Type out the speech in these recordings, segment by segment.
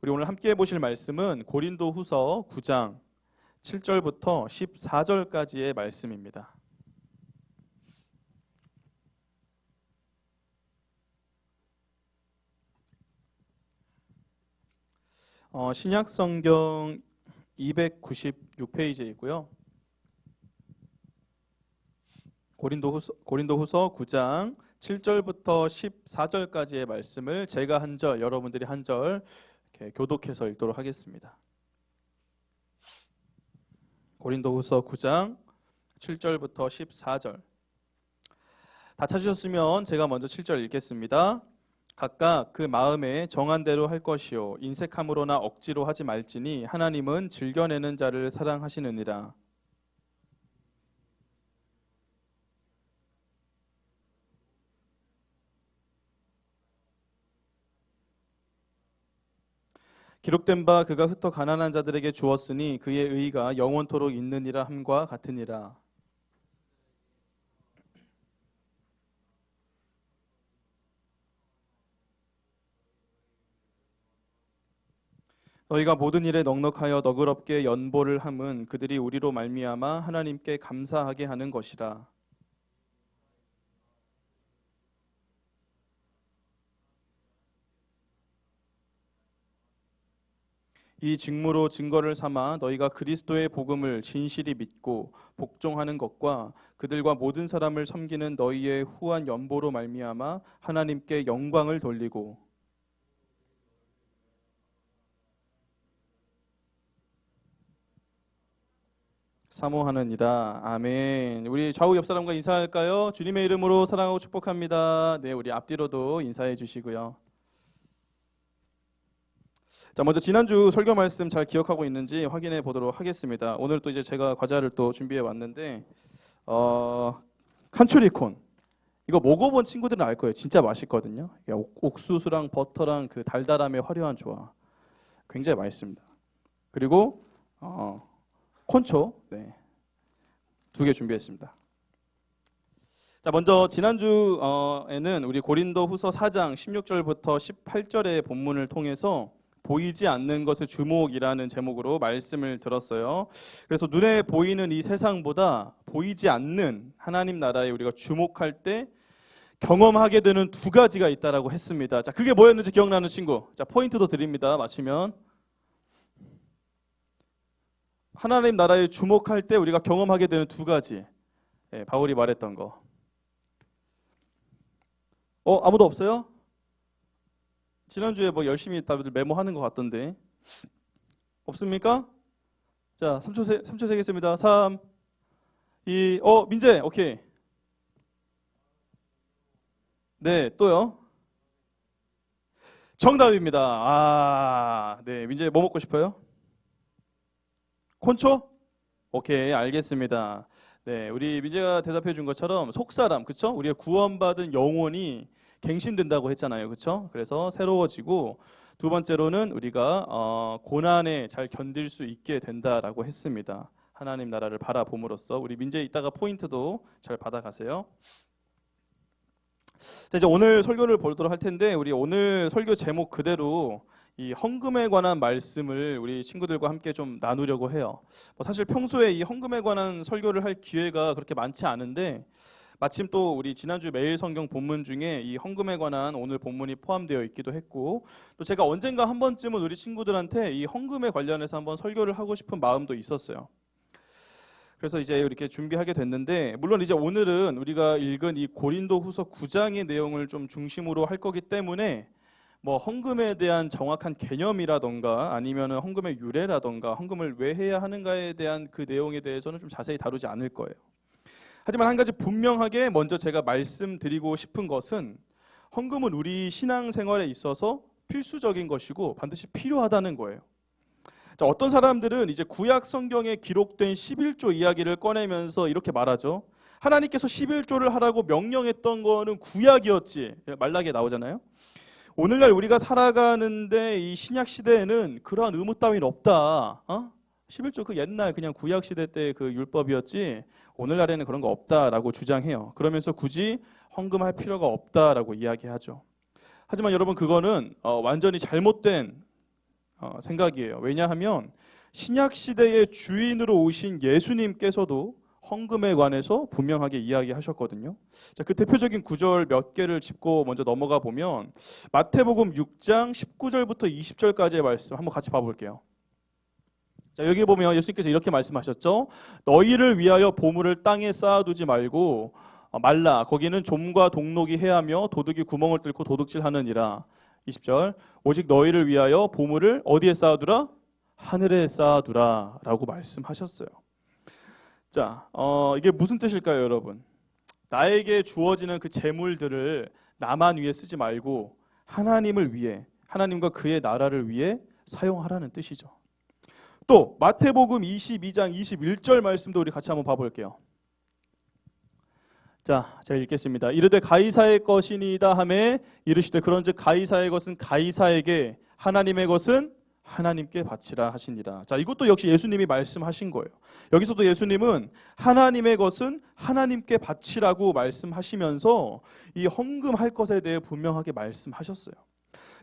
우리 오늘 함께 보실 말씀은 고린도후서 9장 7절부터 14절까지의 말씀입니다. 신약성경 296페이지이고요. 고린도후서 9장 7절부터 14절까지의 말씀을 제가 한 절, 여러분들이 한 절 이렇게 교독해서 읽도록 하겠습니다. 고린도후서 9장 7절부터 14절. 다 찾으셨으면 제가 먼저 7절 읽겠습니다. 각각 그 마음에 정한 대로 할 것이요 인색함으로나 억지로 하지 말지니 하나님은 즐겨내는 자를 사랑하시느니라. 기록된 바 그가 흩어 가난한 자들에게 주었으니 그의 의가 영원토록 있느니라 함과 같으니라. 너희가 모든 일에 넉넉하여 너그럽게 연보를 함은 그들이 우리로 말미암아 하나님께 감사하게 하는 것이라. 이 직무로 증거를 삼아 너희가 그리스도의 복음을 진실이 믿고 복종하는 것과 그들과 모든 사람을 섬기는 너희의 후한 연보로 말미암아 하나님께 영광을 돌리고 사모하느니라. 아멘. 우리 좌우 옆 사람과 인사할까요? 주님의 이름으로 사랑하고 축복합니다. 네, 우리 앞뒤로도 인사해 주시고요. 자, 먼저 지난주 설교 말씀 잘 기억하고 있는지 확인해 보도록 하겠습니다. 오늘 또 이제 제가 과자를 또 준비해 왔는데 칸츄리콘 이거 먹어본 친구들은 알 거예요. 진짜 맛있거든요. 옥수수랑 버터랑 그 달달함의 화려한 조화 굉장히 맛있습니다. 그리고 콘초 네, 2개 준비했습니다. 자, 먼저 지난주에는 우리 고린도후서 4장 16절부터 18절의 본문을 통해서 보이지 않는 것의 주목이라는 제목으로 말씀을 들었어요. 그래서 눈에 보이는 이 세상보다 보이지 않는 하나님 나라에 우리가 주목할 때 경험하게 되는 2가지가 있다라고 했습니다. 자, 그게 뭐였는지 기억나는 친구? 자, 포인트도 드립니다. 맞히면 하나님 나라에 주목할 때 우리가 경험하게 되는 2가지. 네, 바울이 말했던 거. 아무도 없어요? 지난주에 뭐 열심히 다들 메모하는 것 같던데 없습니까? 자, 3초 세겠습니다. 3, 2, 민재, 오케이. 네, 또요. 정답입니다. 네, 민재 뭐 먹고 싶어요? 콘초? 오케이, 알겠습니다. 네, 우리 민재가 대답해 준 것처럼 속사람, 그쵸? 우리가 구원받은 영혼이 갱신된다고 했잖아요. 그렇죠? 그래서 새로워지고 2번째로는 우리가 고난에 잘 견딜 수 있게 된다라고 했습니다. 하나님 나라를 바라봄으로써 우리 민재 이따가 포인트도 잘 받아가세요. 자, 이제 오늘 설교를 보도록 할 텐데 우리 오늘 설교 제목 그대로 이 헌금에 관한 말씀을 우리 친구들과 함께 좀 나누려고 해요. 사실 평소에 이 헌금에 관한 설교를 할 기회가 그렇게 많지 않은데 마침 또 우리 지난주 매일 성경 본문 중에 이 헌금에 관한 오늘 본문이 포함되어 있기도 했고 또 제가 언젠가 한 번쯤은 우리 친구들한테 이 헌금에 관련해서 한번 설교를 하고 싶은 마음도 있었어요. 그래서 이제 이렇게 준비하게 됐는데 물론 이제 오늘은 우리가 읽은 이 고린도후서 9장의 내용을 좀 중심으로 할 거기 때문에 뭐 헌금에 대한 정확한 개념이라던가 아니면은 헌금의 유래라던가 헌금을 왜 해야 하는가에 대한 그 내용에 대해서는 좀 자세히 다루지 않을 거예요. 하지만 한 가지 분명하게 먼저 제가 말씀드리고 싶은 것은 헌금은 우리 신앙생활에 있어서 필수적인 것이고 반드시 필요하다는 거예요. 자, 어떤 사람들은 이제 구약 성경에 기록된 11조 이야기를 꺼내면서 이렇게 말하죠. 하나님께서 11조를 하라고 명령했던 거는 구약이었지. 말라기에 나오잖아요. 오늘날 우리가 살아가는데 이 신약 시대에는 그러한 의무 따위는 없다. 11조 그 옛날 그냥 구약 시대 때 그 율법이었지 오늘날에는 그런 거 없다라고 주장해요. 그러면서 굳이 헌금할 필요가 없다라고 이야기하죠. 하지만 여러분 그거는 완전히 잘못된 생각이에요. 왜냐하면 신약 시대의 주인으로 오신 예수님께서도 헌금에 관해서 분명하게 이야기하셨거든요. 자, 그 대표적인 구절 몇 개를 짚고 먼저 넘어가 보면 마태복음 6장 19절부터 20절까지의 말씀 한번 같이 봐볼게요. 자, 여기 보면 예수님께서 이렇게 말씀하셨죠. 너희를 위하여 보물을 땅에 쌓아두지 말고 말라. 거기는 좀과 동록이 해하며 도둑이 구멍을 뚫고 도둑질하느니라. 20절. 오직 너희를 위하여 보물을 어디에 쌓아두라? 하늘에 쌓아두라 라고 말씀하셨어요. 자, 이게 무슨 뜻일까요, 여러분? 나에게 주어지는 그 재물들을 나만 위해 쓰지 말고 하나님을 위해, 하나님과 그의 나라를 위해 사용하라는 뜻이죠. 또 마태복음 22장 21절 말씀도 우리 같이 한번 봐볼게요. 자, 제가 읽겠습니다. 이르되 가이사의 것이니이다 하매 이르시되 그런즉 가이사의 것은 가이사에게 하나님의 것은 하나님께 바치라 하시니라. 자, 이것도 역시 예수님이 말씀하신 거예요. 여기서도 예수님은 하나님의 것은 하나님께 바치라고 말씀하시면서 이 헌금할 것에 대해 분명하게 말씀하셨어요.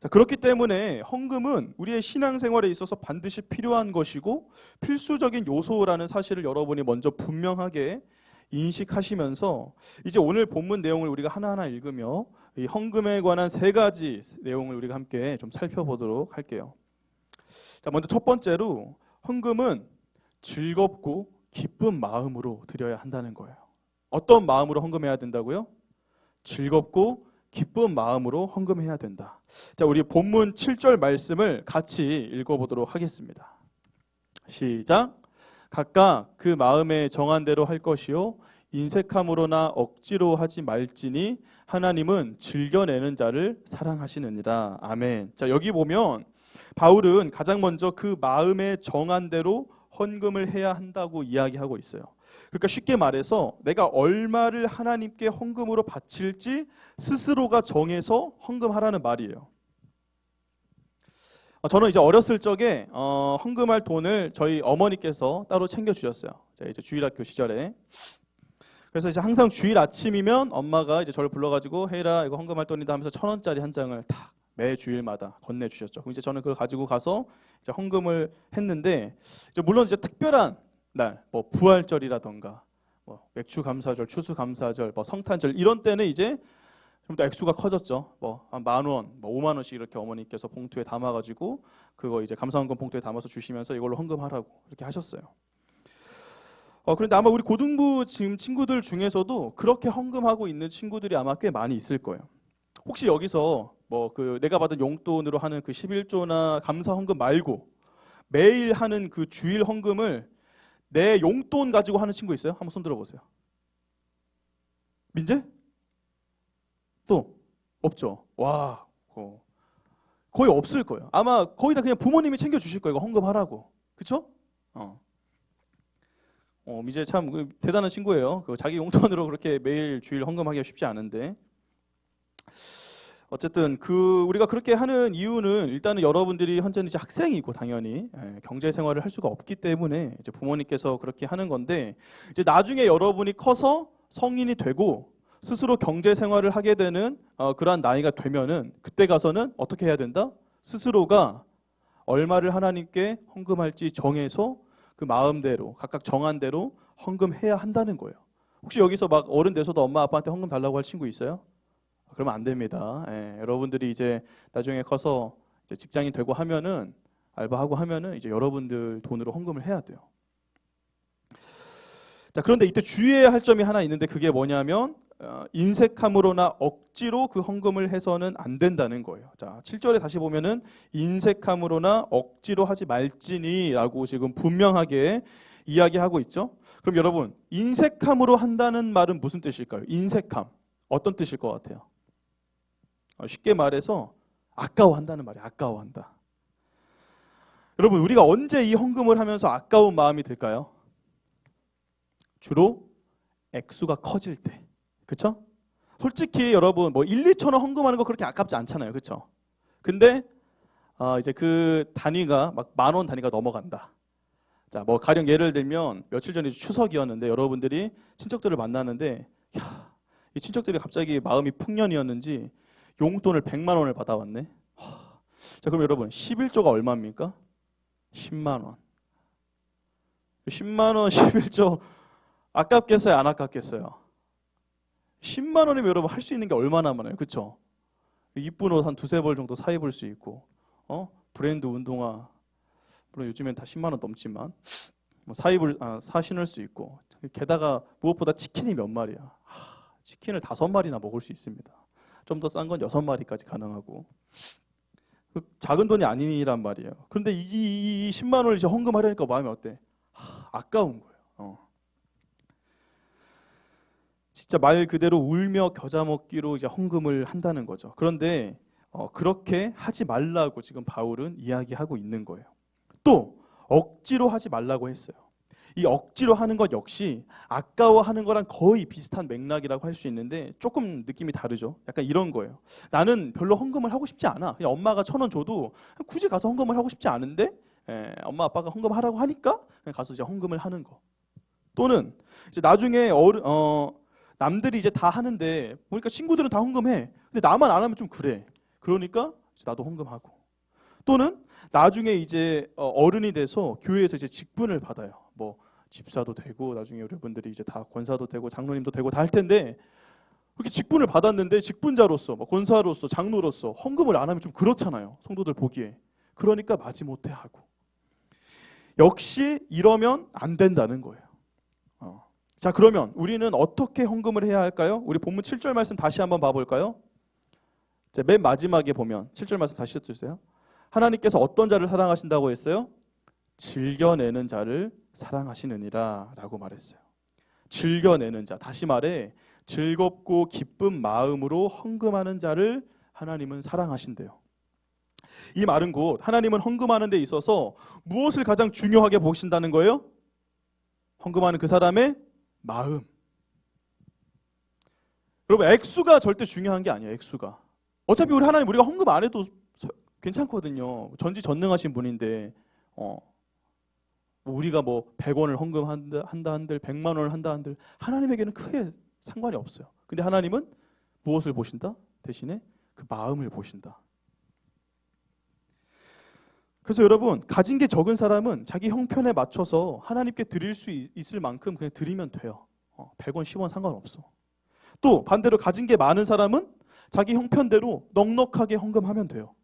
자, 그렇기 때문에 헌금은 우리의 신앙생활에 있어서 반드시 필요한 것이고 필수적인 요소라는 사실을 여러분이 먼저 분명하게 인식하시면서 이제 오늘 본문 내용을 우리가 하나하나 읽으며 이 헌금에 관한 세 가지 내용을 우리가 함께 좀 살펴보도록 할게요. 자, 먼저 첫 번째로 헌금은 즐겁고 기쁜 마음으로 드려야 한다는 거예요. 어떤 마음으로 헌금해야 된다고요? 즐겁고 기쁜 마음으로 헌금해야 된다. 자, 우리 본문 7절 말씀을 같이 읽어보도록 하겠습니다. 시작. 각각 그 마음에 정한 대로 할 것이요 인색함으로나 억지로 하지 말지니 하나님은 즐겨내는 자를 사랑하시느니라. 아멘. 자, 여기 보면 바울은 가장 먼저 그 마음에 정한 대로 헌금을 해야 한다고 이야기하고 있어요. 그러니까 쉽게 말해서 내가 얼마를 하나님께 헌금으로 바칠지 스스로가 정해서 헌금하라는 말이에요. 저는 이제 어렸을 적에 헌금할 돈을 저희 어머니께서 따로 챙겨주셨어요. 제가 이제 주일학교 시절에. 그래서 이제 항상 주일 아침이면 엄마가 이제 저를 불러가지고 혜일아 이거 헌금할 돈이다 하면서 1,000원짜리 한 장을 탁 매 주일마다 건네주셨죠. 그럼 이제 저는 그걸 가지고 가서 이제 헌금을 했는데 이제 물론 이제 특별한 날, 뭐 부활절이라던가 뭐 맥주 감사절, 추수 감사절, 뭐 성탄절 이런 때는 이제 좀 더 액수가 커졌죠. 뭐 한 10,000원, 뭐 50,000원씩 이렇게 어머니께서 봉투에 담아가지고 그거 이제 감사헌금 봉투에 담아서 주시면서 이걸로 헌금하라고 이렇게 하셨어요. 그런데 아마 우리 고등부 지금 친구들 중에서도 그렇게 헌금하고 있는 친구들이 아마 꽤 많이 있을 거예요. 혹시 여기서 뭐 그 내가 받은 용돈으로 하는 그 11조나 감사 헌금 말고 매일 하는 그 주일 헌금을 내 용돈 가지고 하는 친구 있어요? 한번 손 들어보세요. 민재? 또 없죠. 와, 거의 없을 거예요. 아마 거의 다 그냥 부모님이 챙겨주실 거예요. 이거 헌금하라고. 그렇죠? 민재 참 대단한 친구예요. 자기 용돈으로 그렇게 매일 주일 헌금하기가 쉽지 않은데. 어쨌든 우리가 그렇게 하는 이유는 일단은 여러분들이 현재는 이제 학생이고 당연히 경제 생활을 할 수가 없기 때문에 이제 부모님께서 그렇게 하는 건데 이제 나중에 여러분이 커서 성인이 되고 스스로 경제 생활을 하게 되는 그러한 나이가 되면은 그때 가서는 어떻게 해야 된다? 스스로가 얼마를 하나님께 헌금할지 정해서 그 마음대로 각각 정한 대로 헌금해야 한다는 거예요. 혹시 여기서 막 어른 돼서도 엄마 아빠한테 헌금 달라고 할 친구 있어요? 그러면 안 됩니다. 여러분들이 이제 나중에 커서 이제 직장인 되고 하면은 알바하고 하면은 이제 여러분들 돈으로 헌금을 해야 돼요. 자, 그런데 이때 주의해야 할 점이 하나 있는데 그게 뭐냐면 인색함으로나 억지로 그 헌금을 해서는 안 된다는 거예요. 자, 7절에 다시 보면은 인색함으로나 억지로 하지 말지니라고 지금 분명하게 이야기하고 있죠. 그럼 여러분, 인색함으로 한다는 말은 무슨 뜻일까요? 인색함. 어떤 뜻일 것 같아요? 쉽게 말해서 아까워한다는 말이에요. 아까워한다. 여러분, 우리가 언제 이 헌금을 하면서 아까운 마음이 들까요? 주로 액수가 커질 때. 그렇죠? 솔직히 여러분 뭐 1, 2천 원 헌금하는 거 그렇게 아깝지 않잖아요. 그렇죠? 근데 이제 그 단위가 막 10,000원 단위가 넘어간다. 자, 뭐 가령 예를 들면 며칠 전에 추석이었는데 여러분들이 친척들을 만나는데 이 친척들이 갑자기 마음이 풍년이었는지 용돈을 100만 원을 받아왔네. 자, 그럼 여러분 11조가 얼마입니까? 10만 원. 10만 원 11조 아깝겠어요, 안 아깝겠어요? 10만 원이면 여러분 할 수 있는 게 얼마나 많아요, 그렇죠? 이쁜 옷 한 두세 벌 정도 사 입을 수 있고, 브랜드 운동화, 물론 요즘엔 다 10만 원 넘지만 뭐 사 신을 수 있고, 게다가 무엇보다 치킨이 몇 마리야. 치킨을 5마리나 먹을 수 있습니다. 좀 더 싼 건 6마리까지 가능하고. 작은 돈이 아니란 말이에요. 그런데 이 10만 원을 이제 헌금하려니까 마음이 어때? 아까운 거예요. 진짜 말 그대로 울며 겨자 먹기로 이제 헌금을 한다는 거죠. 그런데 그렇게 하지 말라고 지금 바울은 이야기하고 있는 거예요. 또 억지로 하지 말라고 했어요. 이 억지로 하는 것 역시 아까워하는 거랑 거의 비슷한 맥락이라고 할 수 있는데 조금 느낌이 다르죠. 약간 이런 거예요. 나는 별로 헌금을 하고 싶지 않아. 그냥 엄마가 1,000원 줘도 굳이 가서 헌금을 하고 싶지 않은데 엄마 아빠가 헌금하라고 하니까 그냥 가서 이제 헌금을 하는 거. 또는 이제 나중에 남들이 이제 다 하는데 보니까 친구들은 다 헌금해. 근데 나만 안 하면 좀 그래. 그러니까 이제 나도 헌금하고. 또는 나중에 이제 어른이 돼서 교회에서 이제 직분을 받아요. 뭐 집사도 되고 나중에 여러분들이 이제 다 권사도 되고 장로님도 되고 다 할 텐데 그렇게 직분을 받았는데 직분자로서 뭐 권사로서 장로로서 헌금을 안 하면 좀 그렇잖아요. 성도들 보기에. 그러니까 마지못해 하고. 역시 이러면 안 된다는 거예요. 자, 그러면 우리는 어떻게 헌금을 해야 할까요? 우리 본문 7절 말씀 다시 한번 봐볼까요? 자, 맨 마지막에 보면 7절 말씀 다시 해주세요. 하나님께서 어떤 자를 사랑하신다고 했어요? 즐겨내는 자를 사랑하시느니라 라고 말했어요. 즐겨내는 자, 다시 말해 즐겁고 기쁜 마음으로 헌금하는 자를 하나님은 사랑하신대요. 이 말은 곧 하나님은 헌금하는 데 있어서 무엇을 가장 중요하게 보신다는 거예요? 헌금하는 그 사람의 마음. 여러분, 액수가 절대 중요한 게 아니에요. 액수가. 어차피 우리 하나님 우리가 헌금 안 해도 괜찮거든요. 전지전능하신 분인데 우리가 뭐 100원을 헌금한다 한들 100만 원을 한다 한들 하나님에게는 크게 상관이 없어요. 근데 하나님은 무엇을 보신다? 대신에 그 마음을 보신다. 그래서 여러분, 가진 게 적은 사람은 자기 형편에 맞춰서 하나님께 드릴 수 있을 만큼 그냥 드리면 돼요. 100원, 10원 상관없어. 또 반대로 가진 게 많은 사람은 자기 형편대로 넉넉하게 헌금하면 돼요.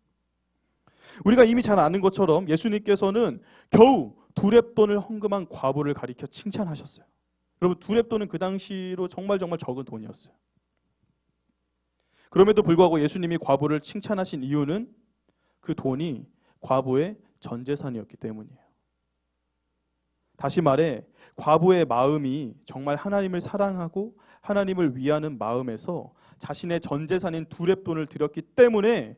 우리가 이미 잘 아는 것처럼 예수님께서는 겨우 2렙돈을 헌금한 과부를 가리켜 칭찬하셨어요. 여러분, 2렙돈은 그 당시로 정말 적은 돈이었어요. 그럼에도 불구하고 예수님이 과부를 칭찬하신 이유는 그 돈이 과부의 전 재산이었기 때문이에요. 다시 말해 과부의 마음이 정말 하나님을 사랑하고 하나님을 위하는 마음에서 자신의 전 재산인 2렙돈을 드렸기 때문에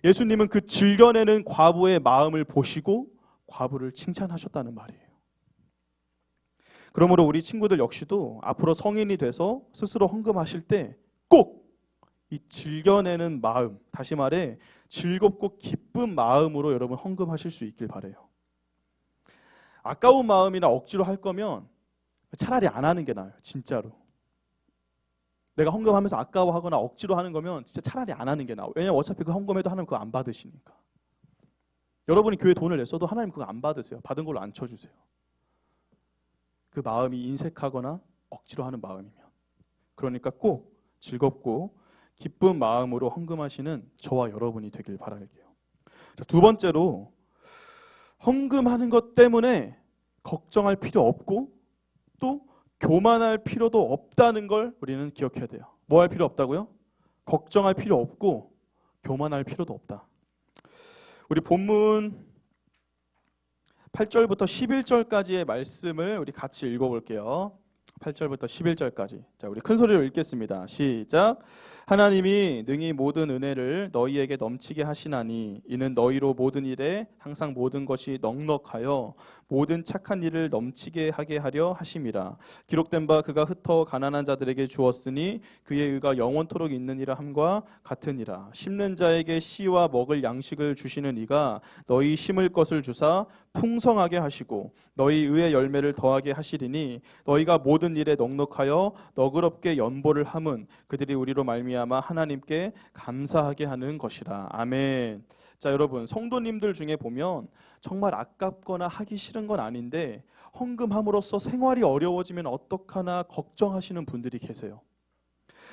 예수님은 그 즐겨내는 과부의 마음을 보시고 과부를 칭찬하셨다는 말이에요. 그러므로 우리 친구들 역시도 앞으로 성인이 돼서 스스로 헌금하실 때 꼭 이 즐겨내는 마음, 다시 말해 즐겁고 기쁜 마음으로 여러분 헌금하실 수 있길 바라요. 아까운 마음이나 억지로 할 거면 차라리 안 하는 게 나아요. 진짜로. 내가 헌금하면서 아까워하거나 억지로 하는 거면 진짜 차라리 안 하는 게 나아요. 왜냐면 어차피 그 헌금해도 하나님 그거 안 받으시니까. 여러분이 교회 돈을 냈어도 하나님 그거 안 받으세요. 받은 걸로 안 쳐주세요. 그 마음이 인색하거나 억지로 하는 마음이면. 그러니까 꼭 즐겁고 기쁜 마음으로 헌금하시는 저와 여러분이 되길 바랄게요. 자, 두 번째로 헌금하는 것 때문에 걱정할 필요 없고 또 교만할 필요도 없다는 걸 우리는 기억해야 돼요. 뭐 할 필요 없다고요? 걱정할 필요 없고 교만할 필요도 없다. 우리 본문 8절부터 11절까지의 말씀을 우리 같이 읽어볼게요. 8절부터 11절까지. 자, 우리 큰 소리로 읽겠습니다. 시작. 하나님이 능히 모든 은혜를 너희에게 넘치게 하시나니 이는 너희로 모든 일에 항상 모든 것이 넉넉하여 모든 착한 일을 넘치게 하게 하려 하심이라. 기록된 바 그가 흩어 가난한 자들에게 주었으니 그의 의가 영원토록 있느니라 함과 같으니라. 심는 자에게 씨와 먹을 양식을 주시는 이가 너희 심을 것을 주사 풍성하게 하시고 너희 의의 열매를 더하게 하시리니 너희가 모든 모든 일에 넉넉하여 너그럽게 연보를 함은 그들이 우리로 말미암아 하나님께 감사하게 하는 것이라. 아멘. 자, 여러분, 성도님들 중에 보면 정말 아깝거나 하기 싫은 건 아닌데 헌금함으로써 생활이 어려워지면 어떡하나 걱정하시는 분들이 계세요.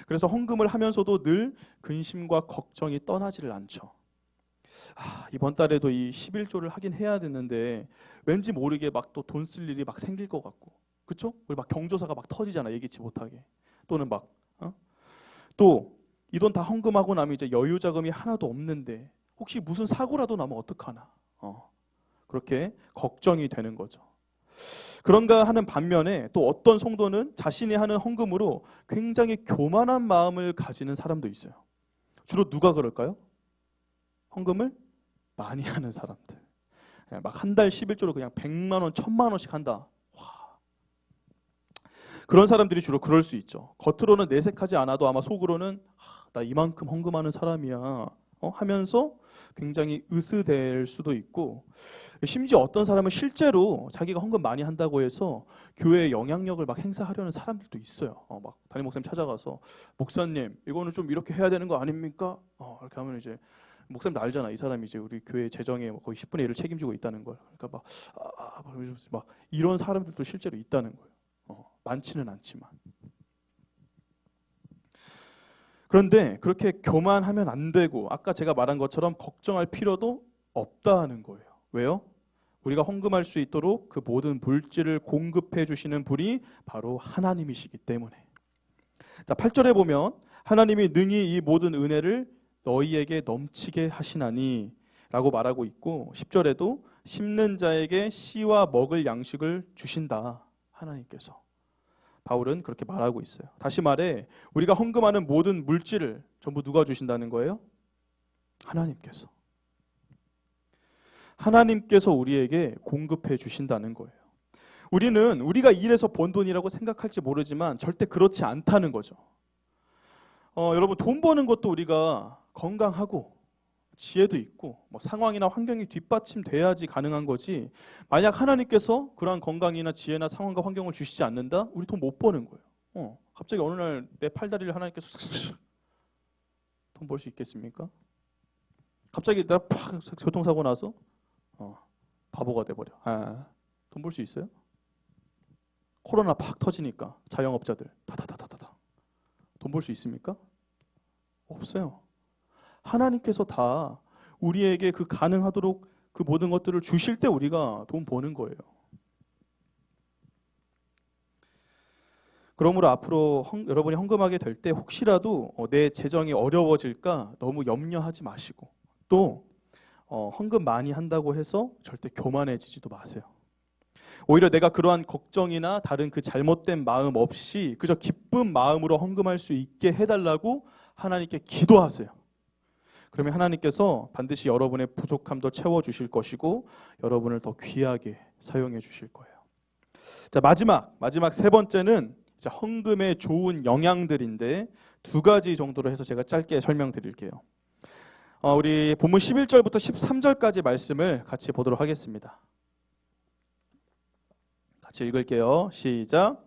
그래서 헌금을 하면서도 늘 근심과 걱정이 떠나지를 않죠. 이번 달에도 이 11조를 하긴 해야 되는데 왠지 모르게 막 또 돈 쓸 일이 막 생길 것 같고, 그렇죠? 우리 막 경조사가 막 터지잖아, 예기치 못하게. 또는 막 또 이 돈 다 헌금하고 나면 이제 여유 자금이 하나도 없는데 혹시 무슨 사고라도 나면 어떡하나, 그렇게 걱정이 되는 거죠. 그런가 하는 반면에 또 어떤 성도는 자신이 하는 헌금으로 굉장히 교만한 마음을 가지는 사람도 있어요. 주로 누가 그럴까요? 헌금을 많이 하는 사람들. 막 한 달 11조로 그냥 100만 원, 1000만 원씩 한다. 와. 그런 사람들이 주로 그럴 수 있죠. 겉으로는 내색하지 않아도 아마 속으로는 나 이만큼 헌금하는 사람이야 하면서 굉장히 으스댈 수도 있고, 심지어 어떤 사람은 실제로 자기가 헌금 많이 한다고 해서 교회의 영향력을 막 행사하려는 사람들도 있어요. 막 담임 목사님 찾아가서 목사님 이거는 좀 이렇게 해야 되는 거 아닙니까? 이렇게 하면 이제 목사님도 알잖아. 이 사람이 이제 우리 교회 재정에 거의 10분의 1을 책임지고 있다는 걸. 그러니까 막 이런 사람들도 실제로 있다는 거예요. 많지는 않지만. 그런데 그렇게 교만하면 안 되고 아까 제가 말한 것처럼 걱정할 필요도 없다는 거예요. 왜요? 우리가 헌금할 수 있도록 그 모든 물질을 공급해 주시는 분이 바로 하나님이시기 때문에. 자, 8절에 보면 하나님이 능히 이 모든 은혜를 너희에게 넘치게 하시나니 라고 말하고 있고, 10절에도 심는 자에게 씨와 먹을 양식을 주신다. 하나님께서. 바울은 그렇게 말하고 있어요. 다시 말해 우리가 헌금하는 모든 물질을 전부 누가 주신다는 거예요? 하나님께서. 하나님께서 우리에게 공급해 주신다는 거예요. 우리는 우리가 일해서 번 돈이라고 생각할지 모르지만 절대 그렇지 않다는 거죠. 여러분, 돈 버는 것도 우리가 건강하고 지혜도 있고 상황이나 환경이 뒷받침돼야지 가능한 거지, 만약 하나님께서 그러한 건강이나 지혜나 상황과 환경을 주시지 않는다? 우리 돈 못 버는 거예요. 갑자기 어느 날 내 팔다리를 하나님께서 돈 벌 수 있겠습니까? 갑자기 내가 팍 교통사고 나서 바보가 돼버려. 돈 벌 수 있어요? 코로나 팍 터지니까 자영업자들 다다다다다 돈 벌 수 있습니까? 없어요. 하나님께서 다 우리에게 그 가능하도록 그 모든 것들을 주실 때 우리가 돈 버는 거예요. 그러므로 앞으로 여러분이 헌금하게 될 때 혹시라도 내 재정이 어려워질까 너무 염려하지 마시고, 또 헌금 많이 한다고 해서 절대 교만해지지도 마세요. 오히려 내가 그러한 걱정이나 다른 그 잘못된 마음 없이 그저 기쁜 마음으로 헌금할 수 있게 해달라고 하나님께 기도하세요. 그러면 하나님께서 반드시 여러분의 부족함도 채워주실 것이고 여러분을 더 귀하게 사용해 주실 거예요. 자, 마지막 세 번째는 헌금의 좋은 영향들인데 두 가지 정도로 해서 제가 짧게 설명드릴게요. 우리 본문 11절부터 13절까지 말씀을 같이 보도록 하겠습니다. 같이 읽을게요. 시작.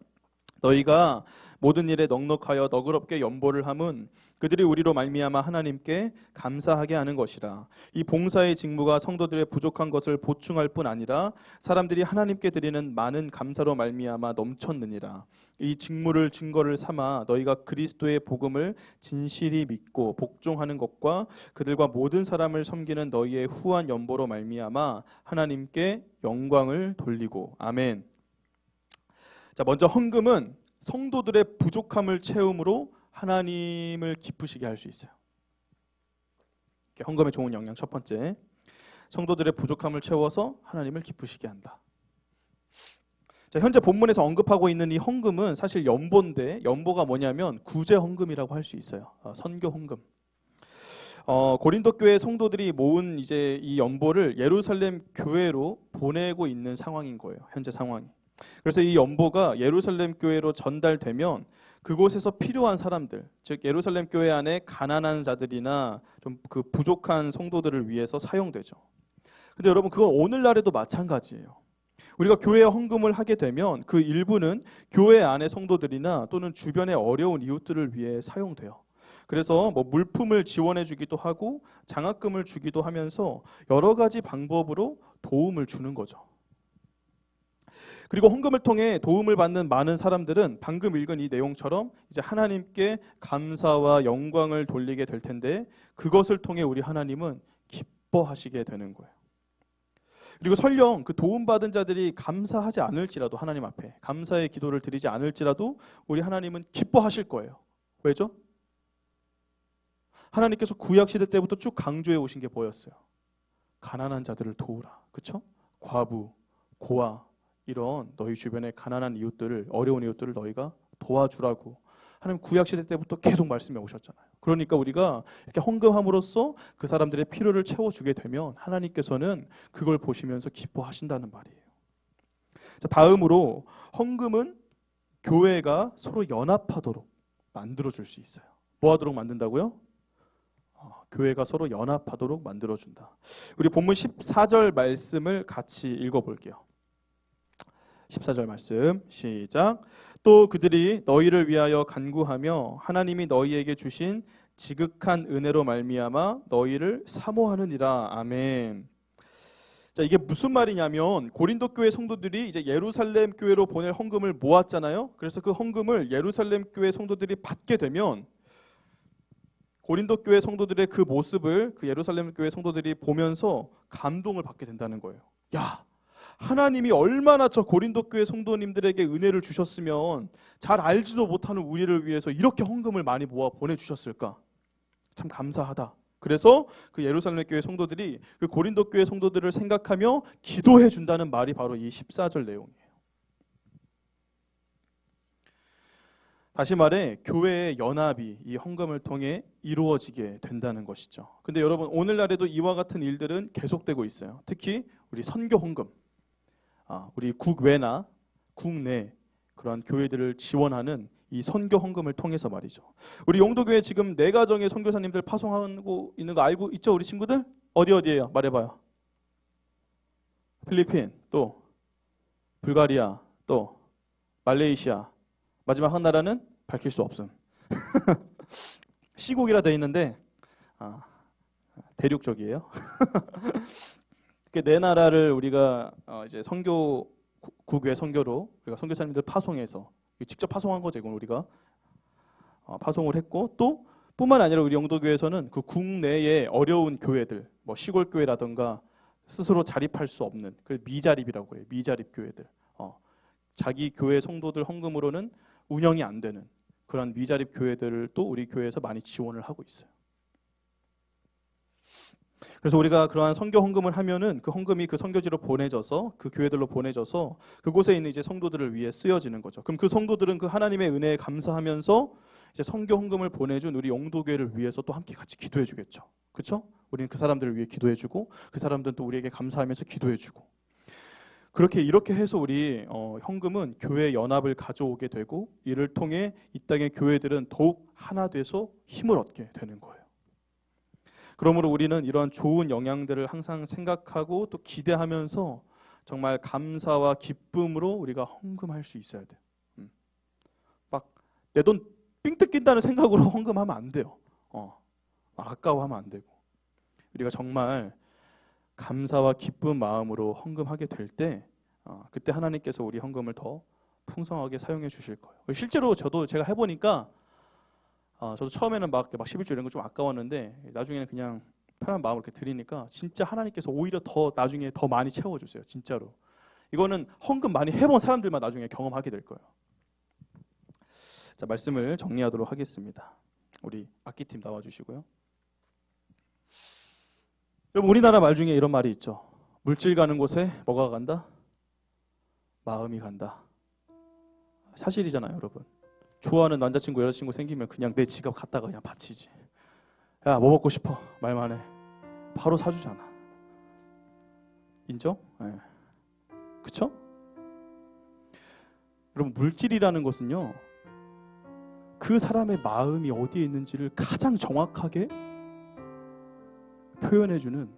너희가 모든 일에 넉넉하여 너그럽게 연보를 함은 그들이 우리로 말미암아 하나님께 감사하게 하는 것이라. 이 봉사의 직무가 성도들의 부족한 것을 보충할 뿐 아니라 사람들이 하나님께 드리는 많은 감사로 말미암아 넘쳤느니라. 이 직무를 증거를 삼아 너희가 그리스도의 복음을 진실히 믿고 복종하는 것과 그들과 모든 사람을 섬기는 너희의 후한 연보로 말미암아 하나님께 영광을 돌리고. 아멘. 자, 먼저 헌금은 성도들의 부족함을 채움으로 하나님을 기쁘시게 할 수 있어요. 헌금의 좋은 영향 첫 번째, 성도들의 부족함을 채워서 하나님을 기쁘시게 한다. 자, 현재 본문에서 언급하고 있는 이 헌금은 사실 연보인데, 연보가 뭐냐면 구제 헌금이라고 할 수 있어요. 선교 헌금. 고린도 교회 성도들이 모은 이제 이 연보를 예루살렘 교회로 보내고 있는 상황인 거예요. 현재 상황이. 그래서 이 연보가 예루살렘 교회로 전달되면 그곳에서 필요한 사람들, 즉 예루살렘 교회 안에 가난한 자들이나 좀 그 부족한 성도들을 위해서 사용되죠. 근데 여러분, 그건 오늘날에도 마찬가지예요. 우리가 교회에 헌금을 하게 되면 그 일부는 교회 안의 성도들이나 또는 주변의 어려운 이웃들을 위해 사용돼요. 그래서 뭐 물품을 지원해 주기도 하고 장학금을 주기도 하면서 여러 가지 방법으로 도움을 주는 거죠. 그리고 헌금을 통해 도움을 받는 많은 사람들은 방금 읽은 이 내용처럼 이제 하나님께 감사와 영광을 돌리게 될 텐데 그것을 통해 우리 하나님은 기뻐하시게 되는 거예요. 그리고 설령 그 도움받은 자들이 감사하지 않을지라도 하나님 앞에 감사의 기도를 드리지 않을지라도 우리 하나님은 기뻐하실 거예요. 왜죠? 하나님께서 구약시대 때부터 쭉 강조해 오신 게 뭐였어요? 가난한 자들을 도우라. 그렇죠? 과부, 고아 이런 너희 주변의 가난한 이웃들을 어려운 이웃들을 너희가 도와주라고 하나님 구약시대 때부터 계속 말씀해 오셨잖아요. 그러니까 우리가 이렇게 헌금함으로써 그 사람들의 필요를 채워주게 되면 하나님께서는 그걸 보시면서 기뻐하신다는 말이에요. 자, 다음으로 헌금은 교회가 서로 연합하도록 만들어줄 수 있어요. 뭐 하도록 만든다고요? 교회가 서로 연합하도록 만들어준다. 우리 본문 14절 말씀을 같이 읽어볼게요. 14절 말씀 시작. 또 그들이 너희를 위하여 간구하며 하나님이 너희에게 주신 지극한 은혜로 말미암아 너희를 사모하느니라. 아멘. 자, 이게 무슨 말이냐면 고린도 교회 성도들이 이제 예루살렘 교회로 보낼 헌금을 모았잖아요. 그래서 그 헌금을 예루살렘 교회 성도들이 받게 되면 고린도 교회 성도들의 그 모습을 그 예루살렘 교회 성도들이 보면서 감동을 받게 된다는 거예요. 야, 하나님이 얼마나 저 고린도 교회 성도님들에게 은혜를 주셨으면 잘 알지도 못하는 우리를 위해서 이렇게 헌금을 많이 모아 보내주셨을까? 참 감사하다. 그래서 그 예루살렘 교회 성도들이 그 고린도 교회 성도들을 생각하며 기도해 준다는 말이 바로 이 14절 내용이에요. 다시 말해 교회의 연합이 이 헌금을 통해 이루어지게 된다는 것이죠. 근데 여러분 오늘날에도 이와 같은 일들은 계속되고 있어요. 특히 우리 선교 헌금, 우리 국외나 국내 그런 교회들을 지원하는 이 선교 헌금을 통해서 말이죠. 우리 용도교회 지금 4가정의 선교사님들 파송하고 있는 거 알고 있죠? 우리 친구들? 어디예요? 말해봐요. 필리핀, 또 불가리아, 또 말레이시아, 마지막 한 나라는 밝힐 수 없음. 시국이라 돼 있는데 대륙적이에요. 네 나라를 우리가 이제 선교 국외 선교로 우리가 선교사님들 파송해서 직접 파송한 거죠. 이건 우리가 파송을 했고 또 뿐만 아니라 우리 영도교회에서는 그 국내의 어려운 교회들, 뭐 시골 교회라든가 스스로 자립할 수 없는 그 미자립이라고 그래요. 미자립 교회들, 자기 교회 성도들 헌금으로는 운영이 안 되는 그런 미자립 교회들을 또 우리 교회에서 많이 지원을 하고 있어요. 그래서 우리가 그러한 선교 헌금을 하면은 그 헌금이 그 선교지로 보내져서 그 교회들로 보내져서 그곳에 있는 이제 성도들을 위해 쓰여지는 거죠. 그럼 그 성도들은 그 하나님의 은혜에 감사하면서 이제 선교 헌금을 보내준 우리 영도교회를 위해서 또 함께 같이 기도해주겠죠. 그렇죠? 우리는 그 사람들을 위해 기도해주고 그 사람들은 또 우리에게 감사하면서 기도해주고 이렇게 해서 우리 헌금은 교회 연합을 가져오게 되고 이를 통해 이 땅의 교회들은 더욱 하나 돼서 힘을 얻게 되는 거예요. 그러므로 우리는 이러한 좋은 영향들을 항상 생각하고 또 기대하면서 정말 감사와 기쁨으로 우리가 헌금할 수 있어야 돼요. 막 내 돈 삥 뜯긴다는 생각으로 헌금하면 안 돼요. 아까워하면 안 되고 우리가 정말 감사와 기쁜 마음으로 헌금하게 될 때 그때 하나님께서 우리 헌금을 더 풍성하게 사용해 주실 거예요. 실제로 제가 해보니까 저도 처음에는 막 11조 이런 거 좀 아까웠는데 나중에는 그냥 편한 마음으로 이렇게 드리니까 진짜 하나님께서 오히려 더 나중에 더 많이 채워주세요. 진짜로. 이거는 헌금 많이 해본 사람들만 나중에 경험하게 될 거예요. 자, 말씀을 정리하도록 하겠습니다. 우리 악기팀 나와주시고요. 여러분 우리나라 말 중에 이런 말이 있죠. 물질 가는 곳에 뭐가 간다? 마음이 간다. 사실이잖아요, 여러분. 좋아하는 남자친구, 여자친구 생기면 그냥 내 지갑 갖다가 그냥 바치지. 야, 뭐 먹고 싶어? 말만 해. 바로 사주잖아. 인정? 네. 그쵸? 여러분 물질이라는 것은요. 그 사람의 마음이 어디에 있는지를 가장 정확하게 표현해주는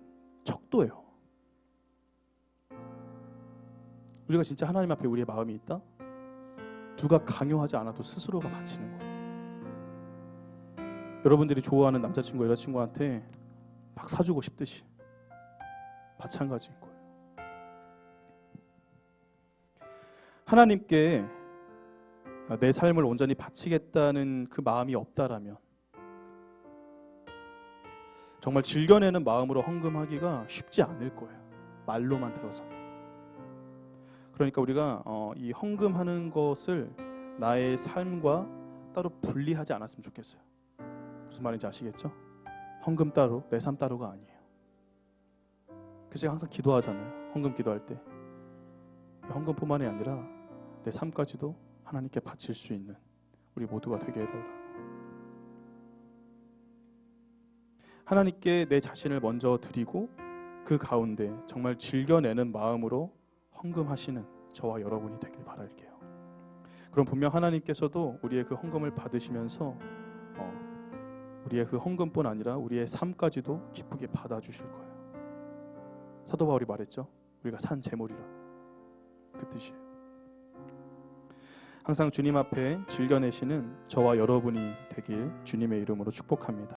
척도예요. 우리가 진짜 하나님 앞에 우리의 마음이 있다? 누가 강요하지 않아도 스스로가 바치는 거예요. 여러분들이 좋아하는 남자친구, 여자친구한테 막 사주고 싶듯이 마찬가지인 거예요. 하나님께 내 삶을 온전히 바치겠다는 그 마음이 없다라면 정말 즐겨내는 마음으로 헌금하기가 쉽지 않을 거예요. 말로만 들어서. 그러니까 우리가 이 헌금하는 것을 나의 삶과 따로 분리하지 않았으면 좋겠어요. 무슨 말인지 아시겠죠? 헌금 따로, 내 삶 따로가 아니에요. 그래서 제가 항상 기도하잖아요. 헌금 기도할 때 헌금뿐만이 아니라 내 삶까지도 하나님께 바칠 수 있는 우리 모두가 되게 해달라. 하나님께 내 자신을 먼저 드리고 그 가운데 정말 즐겨내는 마음으로 헌금하시는 저와 여러분이 되길 바랄게요. 그럼 분명 하나님께서도 우리의 그 헌금을 받으시면서 우리의 그 헌금뿐 아니라 우리의 삶까지도 기쁘게 받아주실 거예요. 사도 바울이 말했죠. 우리가 산 제물이라. 그 뜻이에요. 항상 주님 앞에 즐겨내시는 저와 여러분이 되길 주님의 이름으로 축복합니다.